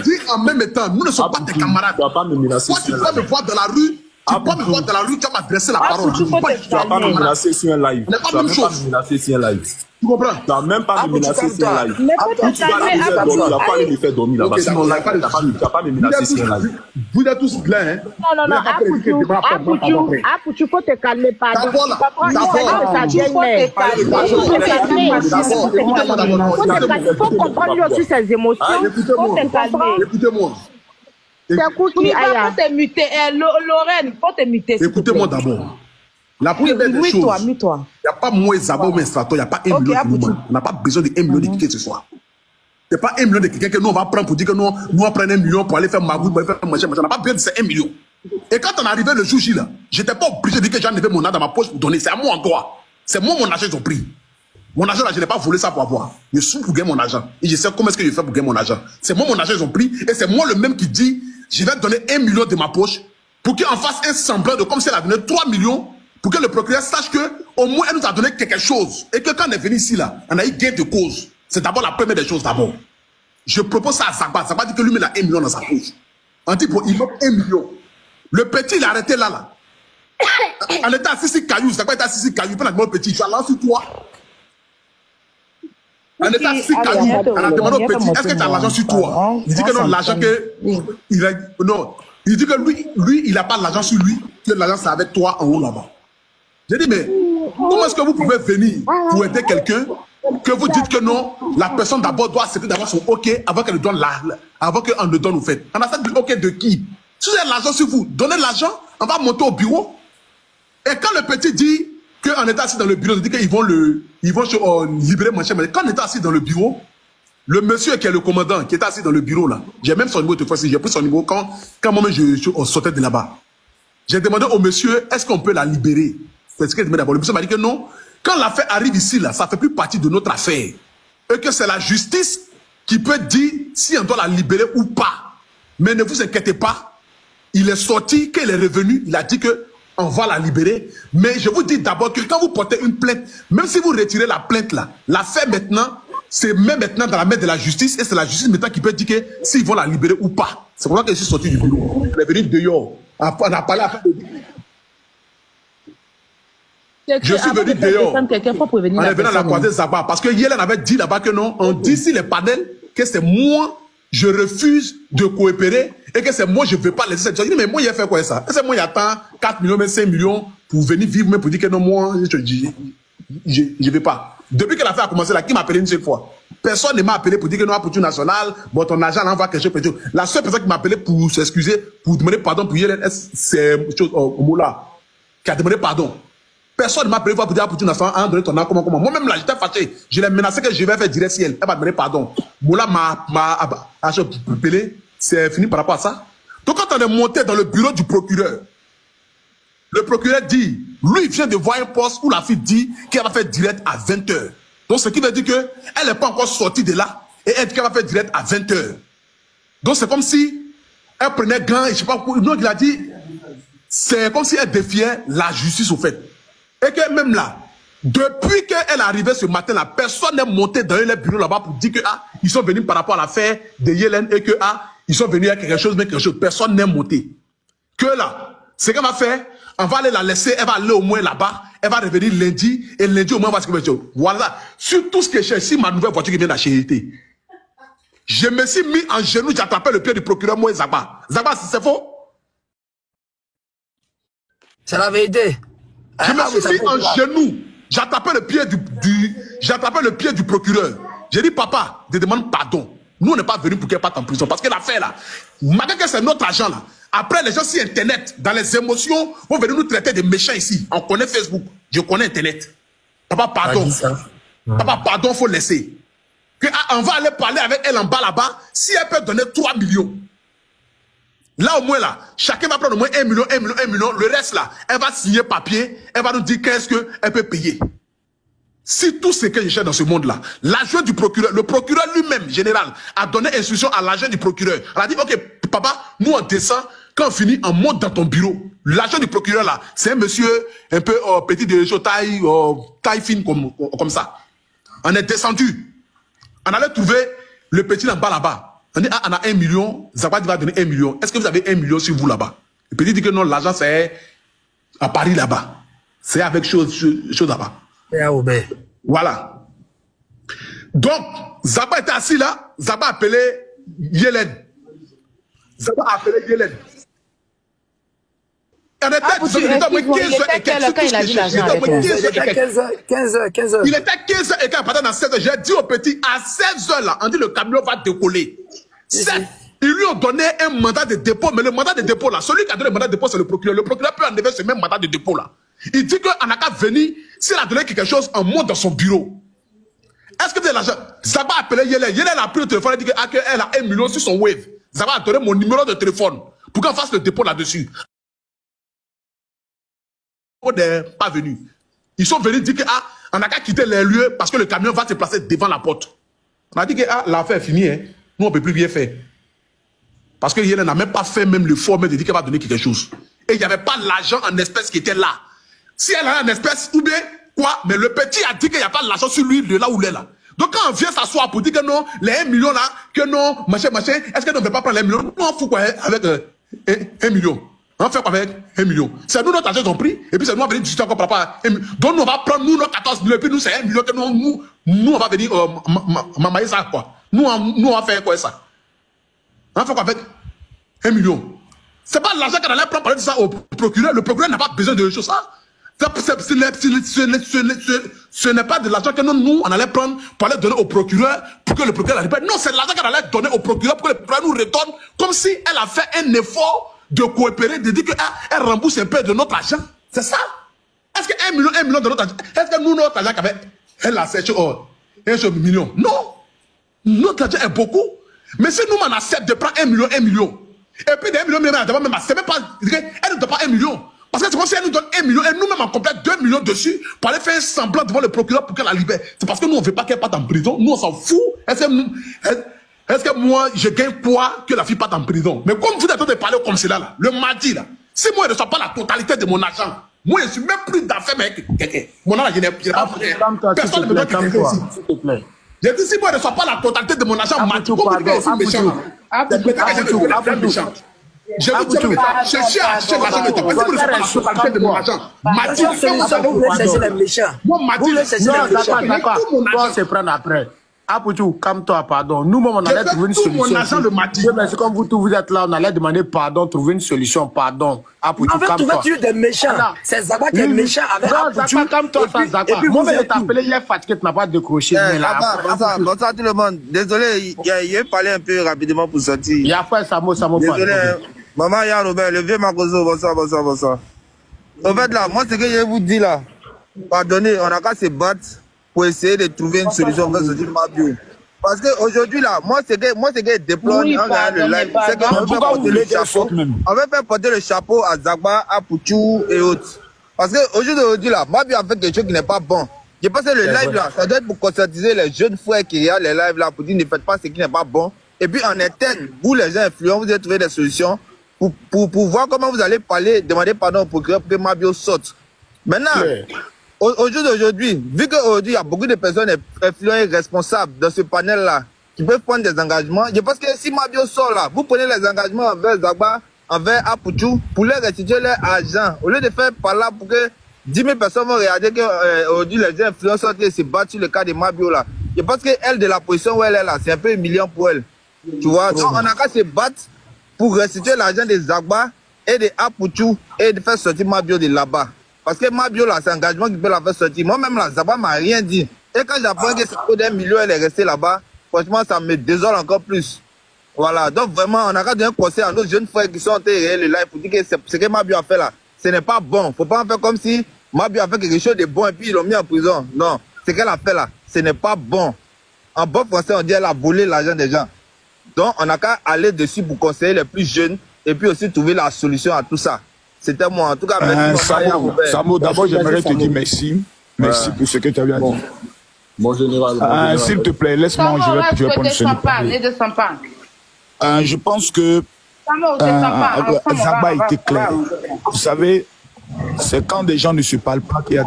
dis en même temps, nous ne sommes pas tes camarades. Tu vas pas me menacer. Toi, tu vas me voir dans la rue. Tu vas me voir dans la rue, tu vas m'adresser la parole. Tu vas pas me menacer sur un live. Tu vas pas me menacer sur un live. Tu comprends? Tu vas même pas me menacer sur un live. Mais faut te calmer, Tu vas pas aller me faire dormir là-bas. Sinon, tu vas pas me menacer sur un live. Vous êtes tous pleins, hein? Non, Apoutou, faut te calmer, pardon. Faut comprendre lui aussi ses émotions. Faut te calmer. Écoutez-moi. C'est qui faut te muter. Lorraine, faut te muter. Écoutez-moi d'abord. La première des choses, il n'y a pas moins Zaba ou Strato, il n'y a pas 1 million qui nous manque. On n'a pas besoin de 1 million de qui que ce soit. Ce n'est pas 1 million de quelqu'un que nous on va prendre pour dire que nous on prend 1 million pour aller faire magouille, pour aller faire manger. On n'a pas besoin de ces 1 million. Et quand on est arrivé le jour J là, je n'étais pas obligé de dire que j'en avais mon argent dans ma poche pour donner. C'est à moi en droit. C'est moi mon argent qu'ils ont pris. Mon argent là, je n'ai pas volé ça pour avoir. Je suis pour gagner mon argent. Et je sais comment est-ce que je fais pour gagner mon argent. C'est moi mon argent qu'ils ont pris. Et c'est moi le même qui dit, je vais donner 1 million de ma poche pour qu'il en fasse un semblant de comme si elle a donné 3 millions. Pour que le procureur sache que au moins elle nous a donné quelque chose. Et que quand on est venu ici là, on a eu gain de cause. C'est d'abord la première des choses d'abord. Je propose ça à Zagba. Zagba dit que lui met 1 million dans sa poche. On dit il manque 1 million. Le petit il a arrêté là. On était à 6 cailloux. Zagba était à 6 cailloux. Il peut le petit. Tu as lancé toi. On était à 6 cailloux. On a demandé au petit, est-ce que tu as l'argent sur toi? Il dit que non, l'argent que... Non. Il dit que lui, il n'a pas l'argent sur lui, que l'argent c'est avec toi en haut là-bas. J'ai dit, mais comment est-ce que vous pouvez venir pour aider quelqu'un que vous dites que non, la personne d'abord doit accepter d'avoir son OK avant qu'elle donne avant qu'on le donne au fait. On a fait du OK de qui? Si vous avez l'argent sur vous, donnez l'argent, on va monter au bureau. Et quand le petit dit qu'on était assis dans le bureau, il dit qu'ils vont libérer mon chien. Mais quand on était assis dans le bureau, le monsieur qui est le commandant, qui était assis dans le bureau là, j'ai même son numéro de fois, j'ai pris son numéro quand moi-même je sortais de là-bas. J'ai demandé au monsieur, est-ce qu'on peut la libérer? C'est ce qu'il demandait d'abord. Le monsieur m'a dit que non. Quand l'affaire arrive ici, là, ça ne fait plus partie de notre affaire. Et que c'est la justice qui peut dire si on doit la libérer ou pas. Mais ne vous inquiétez pas. Il est sorti, qu'il est revenu, il a dit que on va la libérer. Mais je vous dis d'abord que quand vous portez une plainte, même si vous retirez la plainte là, l'affaire maintenant, c'est même maintenant dans la main de la justice. Et c'est la justice maintenant qui peut dire que s'ils vont la libérer ou pas. C'est pour ça que je suis sorti du bureau. Il est venu dehors. On a parlé après. Je suis venu dehors. On est venu à la croisée Zagba. Parce que Yellen avait dit là-bas que non, on dit si les panels, que c'est moi, je refuse de coopérer et que c'est moi, je ne veux pas laisser cette chose. Il dit, mais moi, il a fait quoi ça? C'est moi, il attend 4 millions, même 5 millions pour venir vivre, mais pour dire que non, moi, je ne vais pas. Depuis que l'affaire a commencé là, qui m'a appelé une seule fois? Personne ne m'a appelé pour dire que non, pour tout national, bon, ton agent l'envoie quelque chose. La seule personne qui m'a appelé pour s'excuser, pour demander pardon pour Yellen, c'est Moula, qui a demandé pardon. Personne ne m'a appelé pour dire pour tout national, en donné ton nom, comment. Moi-même là, j'étais fâché. Je l'ai menacé que je vais faire direct ciel. Elle m'a demandé pardon. Moula m'a appelé. C'est fini par rapport à ça. Donc quand on est monté dans le bureau du procureur, le procureur dit, lui il vient de voir un poste où la fille dit qu'elle va faire direct à 20h. Donc ce qui veut dire qu'elle n'est pas encore sortie de là et elle dit qu'elle va faire direct à 20h. Donc c'est comme si elle prenait gant et je sais pas pourquoi. Non, il a dit, c'est comme si elle défiait la justice au fait. Et que même là, depuis qu'elle est arrivée ce matin-là, personne n'est monté dans les bureaux là-bas pour dire que ils sont venus par rapport à l'affaire de Yellen et que ils sont venus à quelque chose, mais quelque chose. Personne n'est monté. Que là, ce qu'elle va faire, on va aller la laisser, elle va aller au moins là-bas, elle va revenir lundi, et lundi au moins on va se dire, voilà, sur tout ce que j'ai ici, ma nouvelle voiture qui vient d'acheter. Je me suis mis en genoux, j'ai attrapé le pied du procureur, moi, Zagba. Zagba, c'est faux? C'est la vérité. Je me suis mis en genoux. J'ai attrapé le pied du procureur. J'ai dit, papa, je demande pardon. Nous, on n'est pas venus pour qu'elle parte en prison. Parce que l'affaire là, malgré que c'est notre argent là, après les gens sur Internet, dans les émotions, vont venir nous traiter de méchants ici. On connaît Facebook, je connais Internet. Papa, pardon. Papa, pardon, il faut laisser. On va aller parler avec elle en bas là-bas, si elle peut donner 3 millions. Là, au moins, là, chacun va prendre au moins 1 million, 1 million, 1 million. Le reste, là, elle va signer papier, elle va nous dire qu'est-ce qu'elle peut payer. Si tout ce que je cherche dans ce monde-là, l'agent du procureur, le procureur lui-même, général, a donné instruction à l'agent du procureur. Elle a dit, ok, papa, nous, on descend, quand on finit, on monte dans ton bureau. L'agent du procureur, là, c'est un monsieur un peu petit de taille fine comme ça. On est descendu. On allait trouver le petit là-bas, là-bas. On dit, ah, on a 1 million, Zaba va donner 1 million. Est-ce que vous avez 1 million sur vous là-bas? Et puis il dit que non, l'argent c'est à Paris là-bas. C'est avec chose là-bas. Voilà. Donc, Zaba était assis là, Zaba appelé Yelen. Zaba a appelé Yelen. On était 15h. Il était 15h et quand pendant 16h, j'ai dit au petit, à 16h là, on dit le camion va décoller. Ils lui ont donné un mandat de dépôt, mais le mandat de dépôt là, celui qui a donné le mandat de dépôt, c'est le procureur. Le procureur peut enlever ce même mandat de dépôt là. Il dit qu'on n'a qu'à venir, s'il a donné quelque chose, on monte dans son bureau. Est-ce que vous avez l'argent? Zaba a appelé Yelen. Yelen a pris le téléphone et dit qu'elle a 1 million sur son wave. Zaba a donné mon numéro de téléphone pour qu'on fasse le dépôt là-dessus. N'est pas venu. Ils sont venus dire que ah, on n'a qu'à quitter les lieux parce que le camion va se placer devant la porte. On a dit que ah, l'affaire est finie, hein. Nous on ne peut plus rien faire. Parce que Yelen n'a même pas fait même l'effort de dire qu'elle va donner quelque chose. Et il n'y avait pas l'argent en espèces qui était là. Si elle a en espèces ou bien quoi, mais le petit a dit qu'il n'y a pas l'argent sur lui de là où il est là. Donc quand on vient s'asseoir pour dire que non, les 1 million là, que non, machin, est-ce qu'on ne veut pas prendre les 1 million? Nous on fout quoi avec 1 million? On fait quoi avec 1 million? C'est nous notre argent ont pris, et puis c'est nous on va venir discuter encore par rapport à 1 million. Donc nous on va prendre nous nos 14 millions, et puis nous c'est 1 million que nous on va venir mamailler ça quoi. Nous on va faire quoi ça? On fait quoi avec 1 million? C'est pas l'argent qu'on allait prendre parler de ça au procureur. Le procureur n'a pas besoin de choses ça. Ce n'est pas de l'argent que nous on allait prendre pour aller donner au procureur pour que le procureur la récupère. Non, c'est l'argent qu'on allait donner au procureur pour que le procureur nous retourne comme si elle a fait un effort de coopérer, de dire qu'elle rembourse un peu de notre argent. C'est ça. Est-ce que 1 million de notre argent, est-ce que nous, notre argent qu'avait, elle a séché 1 million? Non. Notre argent est beaucoup. Mais si nous, on accepte de prendre 1 million, et puis des 1 million, même, c'est même pas, elle ne donne pas 1 million. Parce que c'est comme si elle nous donne 1 million, et nous-mêmes, on complète 2 millions dessus pour aller faire un semblant devant le procureur pour qu'elle la libère. C'est parce que nous, on ne veut pas qu'elle parte en prison. Nous, on s'en fout. Est-ce que moi, je gagne quoi que la fille parte en prison? Mais comme vous êtes en train de parler comme cela, là, le mardi, là, si moi, je ne reçois pas la totalité de mon argent, moi, je ne suis même plus d'affaires avec quelqu'un. Mon argent, je n'ai pas fait. Personne ne me doit quelqu'un ici. S'il te plaît. J'ai dit, si moi, je ne reçois pas la totalité de mon argent, mardi, comme vous dites, c'est méchant. Je vous dis, cherchez à acheter l'argent de ta part. Si vous ne reçoivez pas la totalité de mon argent, mardi, vous voulez chercher les méchants. Moi, mardi, d'accord, on se prendre après. Apoutou, calme-toi, pardon. Nous-mêmes, on allait trouver une solution. Mais c'est comme vous êtes là, on allait demander pardon, trouver une solution, pardon. Apoutou, calme-toi. On va trouver des méchants. C'est Zaba qui est méchant avec Apoutou. Calme-toi, Zaba. Moi, je vais t'appeler hier fatigué, tu n'as pas décroché. Bonsoir tout le monde. Désolé, il a parlé un peu rapidement pour sortir. Il y a fait Samo. Désolé, maman, il y a Robert, le vieux Makoso, bonsoir. En fait, là, moi, ce que je vous dis là, pardonnez, on n'a qu'à se battre pour essayer de trouver une solution pour sortir Mabio. Parce qu'aujourd'hui, là, moi, ce que je déplore en regardant le live, c'est qu'on veut faire porter le chapeau. On veut faire porter le chapeau à Zagba, à Pouchou et autres. Parce qu'aujourd'hui, là, Mabio a fait quelque chose qui n'est pas bon. Je pense que le live, là, ça doit être pour conscientiser les jeunes frères qui regardent les lives, là, pour dire ne faites pas ce qui n'est pas bon. Et puis, en interne, vous, les gens influents, vous devez trouver des solutions pour voir comment vous allez parler, demander pardon au procureur pour que Mabio sorte. Maintenant, aujourd'hui, vu qu'aujourd'hui, il y a beaucoup de personnes influentes et responsables dans ce panel-là qui peuvent prendre des engagements, je pense que si Mabio sort là, vous prenez les engagements envers Zagba, envers Apoutou, pour leur restituer leur argent. Au lieu de faire par là pour que 10 000 personnes vont regarder qu'aujourd'hui, les gens influents sortent et se battent sur le cas de Mabio là. Je pense qu'elle, de la position où elle est là, c'est un peu humiliant pour elle. Tu vois, donc on a qu'à se battre pour restituer l'argent de Zagba et de Apoutou et de faire sortir Mabio de là-bas. Parce que Mabio, là, c'est un engagement qui peut la faire sortir. Moi-même, là, Zagba m'a rien dit. Et quand j'apprends que c'est pour d'1 million, elle est restée là-bas, franchement, ça me désole encore plus. Voilà. Donc, vraiment, on a qu'à donner un conseil à nos jeunes frères qui sont en train de regarder le live pour dire que ce que Mabio a fait là, ce n'est pas bon. Faut pas en faire comme si Mabio a fait quelque chose de bon et puis ils l'ont mis en prison. Non. Ce qu'elle a fait là, ce n'est pas bon. En bon français, on dit qu'elle a volé l'argent des gens. Donc, on a qu'à aller dessus pour conseiller les plus jeunes et puis aussi trouver la solution à tout ça. C'était moi. En tout cas, merci. Samo, d'abord, j'aimerais te dire merci. Merci pour ce que tu as bien dit. Mon général. S'il te plaît, laisse-moi, je vais prendre ce je pense que Zagba a été clair. Vous savez, c'est quand des gens ne se parlent pas qu'il y a